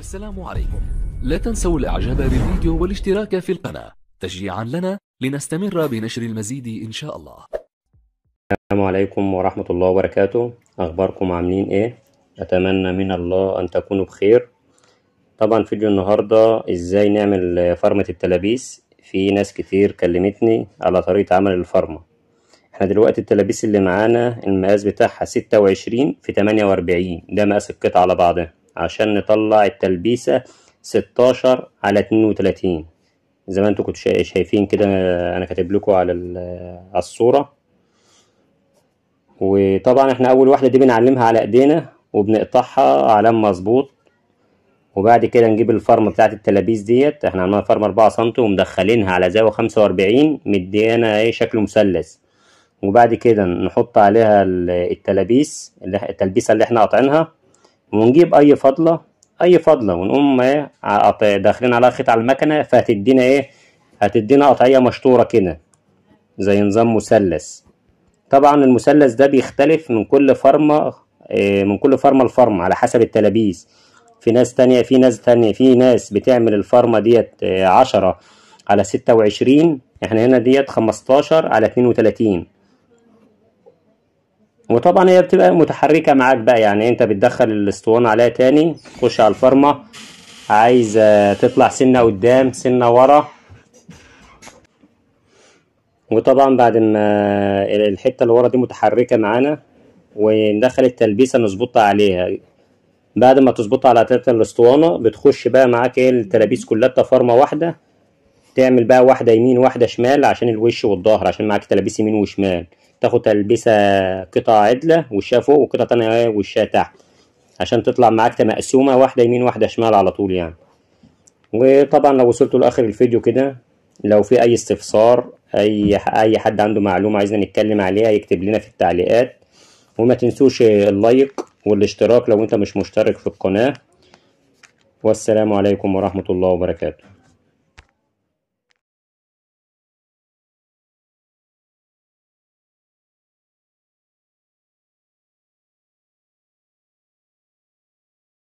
السلام عليكم. لا تنسوا الاعجاب بالفيديو والاشتراك في القناة تشجيعا لنا لنستمر بنشر المزيد ان شاء الله. السلام عليكم ورحمة الله وبركاته. أخباركم عاملين إيه؟ أتمنى من الله أن تكونوا بخير. طبعا فيديو النهاردة إزاي نعمل فرمة التلابيس. في ناس كتير كلمتني على طريقة عمل الفرمة. احنا دلوقتي التلابيس اللي معانا المقاس بتاعها 26 في 48، ده مقاس القطعة على بعضها عشان نطلع التلبيسة 16 على 32 زي ما انتوا كنتوا شايفين كده. أنا كاتب لكم على الصورة. وطبعا احنا اول واحدة دي بنعلمها على ايدينا وبنقطعها على مظبوط، وبعد كده نجيب الفرمة بتاعت التلابيس ديت. احنا عملنا فرمة 4 سم ومدخلينها على زاوية 45 مديانا ايه شكل مثلث، وبعد كده نحط عليها التلبيسة اللي احنا قاطعينها، ونجيب اي فضلة ونقوم ايه داخلين عليها خيط على المكنة، فهتدينا ايه، هتدينا قطعية مشطورة كده زي نظام مثلث. طبعا المثلث ده بيختلف من كل فرمة لفرمة على حسب التلابيس. في ناس بتعمل الفرمة ديت 10 على 26، احنا هنا ديت 15 على 32. وطبعا هي بتبقى متحركة معاك بقى، يعني انت بتدخل الاسطوانة عليها تاني، تخش على الفرمة، عايز تطلع سنة قدام سنة ورا. وطبعا بعد ما الحتة اللي ورا دي متحركة معانا وندخل التلبيسة نظبطها عليها، بعد ما تظبطها على تلت الاسطوانة بتخش بقى معاك ايه التلابيس كلها فرمة واحدة، تعمل بقى واحدة يمين واحدة شمال عشان الوش والظهر، عشان معاك تلابيس يمين وشمال. تاخد تلبيسة قطعة عدلة وشها فوق وقطعة تانية وشها تحت، عشان تطلع معاك مقسومة واحدة يمين واحدة شمال على طول يعني. وطبعا لو وصلتوا لاخر الفيديو كده، لو في اي استفسار، اي حد عنده معلومة عايزنا نتكلم عليها يكتب لنا في التعليقات. وما تنسوش اللايك والاشتراك لو انت مش مشترك في القناة. والسلام عليكم ورحمة الله وبركاته.